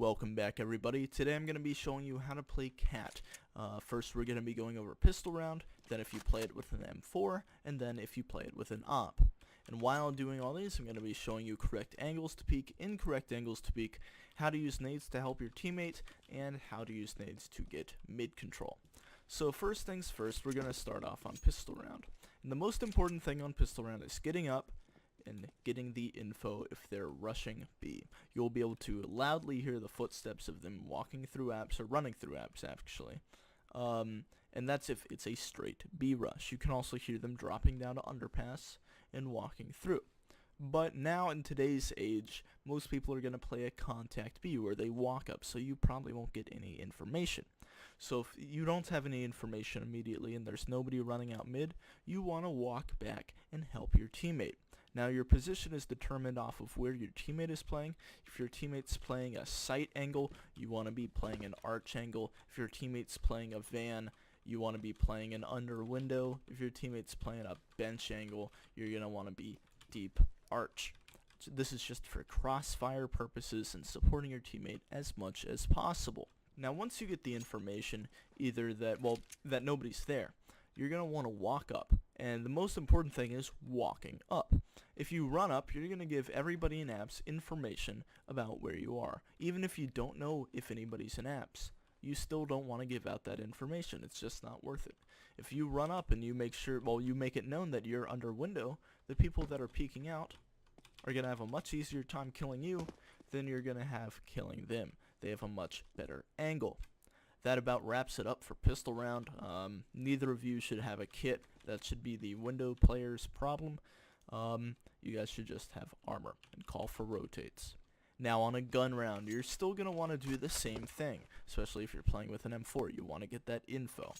Welcome back, everybody. Today I'm going to be showing you how to play cat. First we're going to be going over pistol round, then if you play it with an M4, and then if you play it with an op. And while doing all these, I'm going to be showing you correct angles to peek, incorrect angles to peek, how to use nades to help your teammate, and how to use nades to get mid control. So first things first, we're going to start off on pistol round. And the most important thing on pistol round is getting up and getting the info if they're rushing B. You'll be able to loudly hear the footsteps of them walking through apps, or running through apps actually. And that's if it's a straight B rush. You can also hear them dropping down to underpass and walking through. But now in today's age, most people are going to play a contact B where they walk up, so you probably won't get any information. So if you don't have any information immediately and there's nobody running out mid, you want to walk back and help your teammate. Now your position is determined off of where your teammate is playing. If your teammate's playing a sight angle, you want to be playing an arch angle. If your teammate's playing a van, you want to be playing an under window. If your teammate's playing a bench angle, you're going to want to be deep arch. So this is just for crossfire purposes and supporting your teammate as much as possible. Now once you get the information, either that nobody's there, you're going to want to walk up. And the most important thing is walking up. If you run up, you're going to give everybody in apps information about where you are. Even if you don't know if anybody's in apps, you still don't want to give out that information. It's just not worth it. If you run up and you make it known that you're under window, the people that are peeking out are going to have a much easier time killing you than you're going to have killing them. They have a much better angle. That about wraps it up for pistol round. Neither of you should have a kit. That should be the window player's problem. You guys should just have armor and call for rotates. Now on a gun round, you're still going to want to do the same thing, especially if you're playing with an M4. You want to get that info.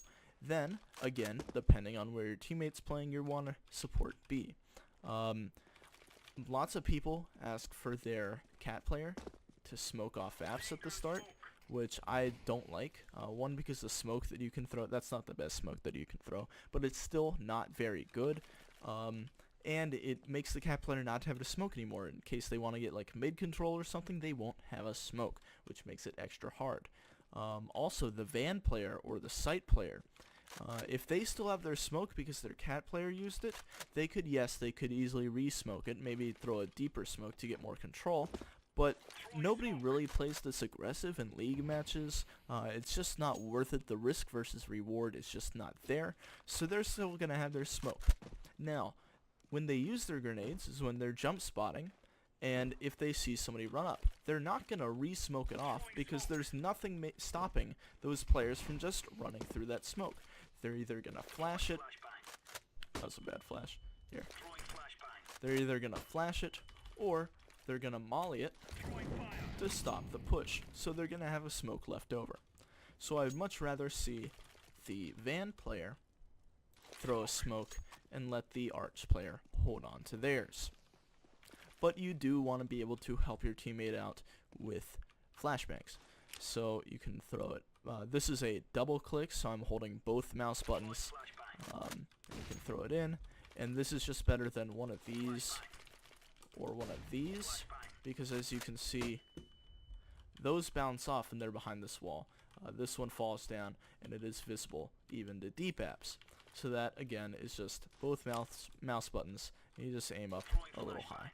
Then, again, depending on where your teammate's playing, you want to support B. Lots of people ask for their cat player to smoke off apps at the start, which I don't like. One, because the smoke that you can throw, that's not the best smoke that you can throw, but it's still not very good. And it makes the cat player not have to smoke anymore. In case they want to get like mid control or something, they won't have a smoke, which makes it extra hard. Also, the van player or the sight player, if they still have their smoke because their cat player used it, they could easily re-smoke it, maybe throw a deeper smoke to get more control. But nobody really plays this aggressive in league matches. It's just not worth it. The risk versus reward is just not there. So they're still going to have their smoke. Now, when they use their grenades is when they're jump spotting, and if they see somebody run up, they're not going to re-smoke it off because there's nothing stopping those players from just running through that smoke. They're either going to flash it. That was a bad flash. Here. They're either going to flash it, or they're going to molly it to stop the push. So they're going to have a smoke left over. So I'd much rather see the van player throw a smoke and let the arch player hold on to theirs. But you do want to be able to help your teammate out with flashbangs. So you can throw it. This is a double click, so I'm holding both mouse buttons. You can throw it in. And this is just better than one of these or one of these, because as you can see, those bounce off and they're behind this wall. This one falls down and it is visible even to deep apps. So that again is just both mouse buttons, and you just aim up a little high.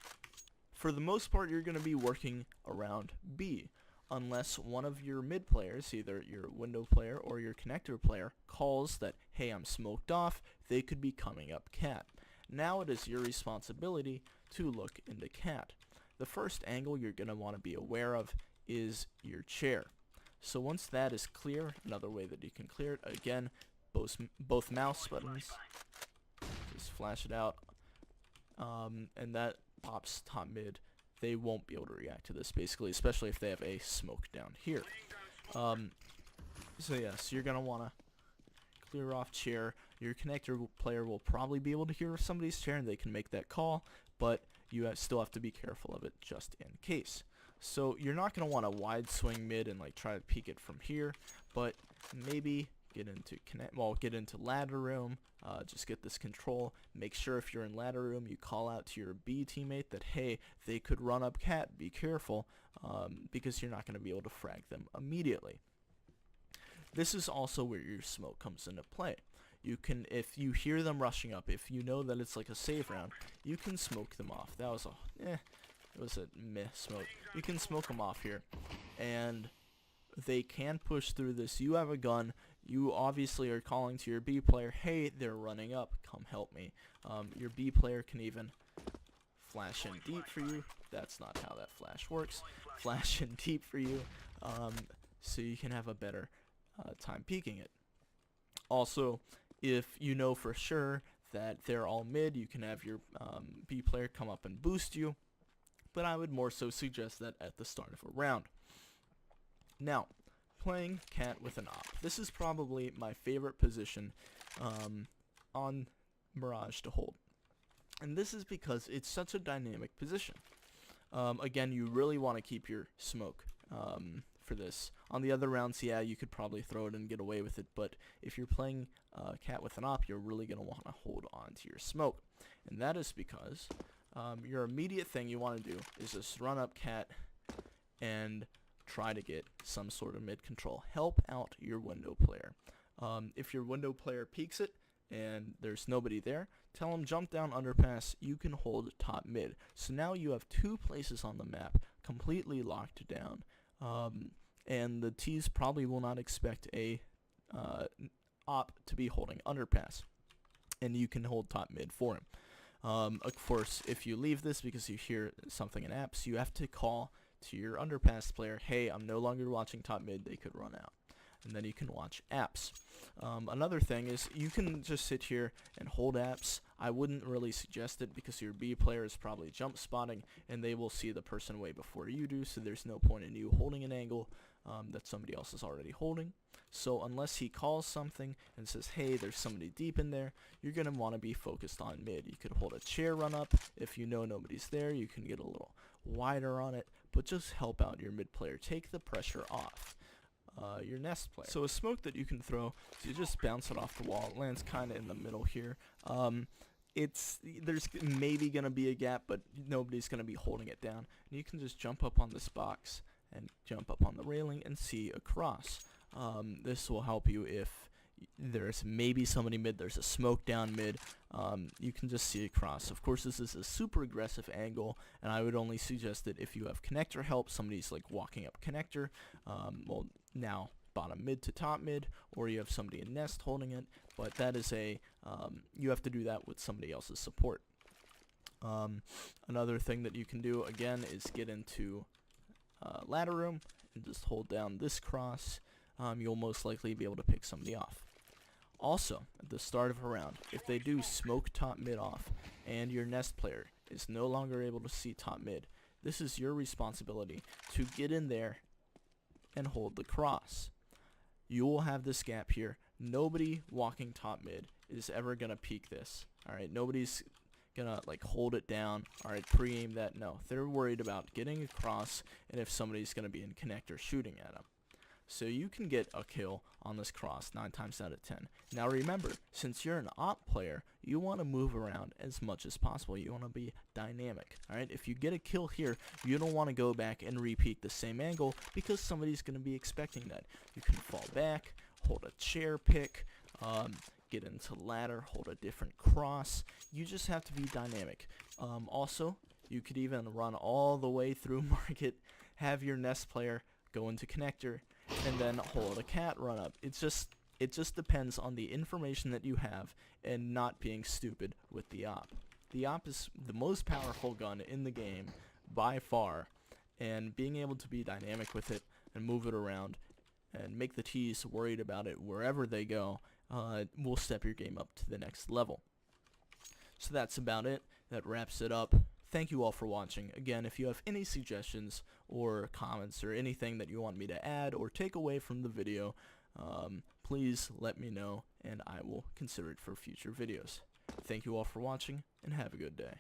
For the most part, you're going to be working around B, unless one of your mid players, either your window player or your connector player, calls that, hey, I'm smoked off, they could be coming up cat. Now it is your responsibility to look into cat. The first angle you're going to want to be aware of is your So once that is clear, another way that you can clear it, again, both mouse buttons, just flash it out, and that pops top mid. They won't be able to react to this, basically, especially if they have a smoke down here. So yes, you're going to want to clear off chair. Your connector player will probably be able to hear somebody's chair and they can make that call, but you still have to be careful of it just in case. So you're not going to want to wide swing mid and like try to peek it from here, but maybe get into ladder room, just get this control. Make sure if you're in ladder room, you call out to your B teammate that, hey, they could run up cat, be careful, because you're not going to be able to frag them immediately. This is also where your smoke comes into play. You can, if you hear them rushing up, if you know that it's like a save round, you can smoke them off. That was it was a meh smoke. You can smoke them off here, and they can push through this. You have a gun. You obviously are calling to your B player, hey, they're running up, come help me. Your B player can even flash in deep for you. That's not how that flash works. Flash in deep for you, so you can have a better time peeking it. Also, if you know for sure that they're all mid, you can have your B player come up and boost you, but I would more so suggest that at the start of a round. Now, playing cat with an op. This is probably my favorite position on Mirage to hold. And this is because it's such a dynamic position. Again, you really want to keep your smoke for this. On the other rounds, yeah, you could probably throw it and get away with it, but if you're playing cat with an op, you're really going to want to hold on to your smoke. And that is because your immediate thing you want to do is just run up cat and try to get some sort of mid control. Help out your window player. If your window player peeks it and there's nobody there, tell him jump down underpass, you can hold top mid. So now you have two places on the map completely locked down. And the T's probably will not expect a op to be holding underpass, and you can hold top mid for him. Of course, if you leave this because you hear something in apps, you have to call to your underpass player, hey, I'm no longer watching top mid, they could run out. And then you can watch apps. Another thing is you can just sit here and hold apps. I wouldn't really suggest it because your B player is probably jump spotting and they will see the person way before you do, so there's no point in you holding an angle that somebody else is already holding. So unless he calls something and says, hey, there's somebody deep in there, you're going to want to be focused on mid. You could hold a chair run up. If you know nobody's there, you can get a little wider on it, but just help out your mid player. Take the pressure off your nest player. So a smoke that you can throw, so you just bounce it off the wall. It lands kind of in the middle here. There's maybe going to be a gap, but nobody's going to be holding it down. And you can just jump up on this box and jump up on the railing and see across. This will help you if there's maybe somebody mid, there's a smoke down mid, you can just see across. Of course, this is a super aggressive angle, and I would only suggest that if you have connector help, somebody's like walking up connector, well, now bottom mid to top mid, or you have somebody in nest holding it, but that is you have to do that with somebody else's support. Another thing that you can do, again, is get into ladder room and just hold down this cross. You'll most likely be able to pick somebody off. Also, at the start of a round, if they do smoke top mid off and your nest player is no longer able to see top mid, this is your responsibility to get in there and hold the cross. You will have this gap here. Nobody walking top mid is ever going to peek this. Alright, nobody's gonna like hold it down, alright, pre-aim that. No, they're worried about getting across and if somebody's gonna be in connector shooting at them. So you can get a kill on this cross 9 times out of 10. Now remember, since you're an op player, you want to move around as much as possible. You want to be dynamic. Alright, if you get a kill here, you don't want to go back and repeat the same angle because somebody's going to be expecting that. You can fall back, hold a chair pick, get into ladder, hold a different cross. You just have to be dynamic. Also, you could even run all the way through market, have your nest player go into connector, and then hold a cat run up. It just depends on the information that you have and not being stupid with the op. The op is the most powerful gun in the game by far, and being able to be dynamic with it and move it around and make the T's worried about it wherever they go will step your game up to the next level. So that's about it. That wraps it up. Thank you all for watching. Again, if you have any suggestions or comments or anything that you want me to add or take away from the video, please let me know and I will consider it for future videos. Thank you all for watching and have a good day.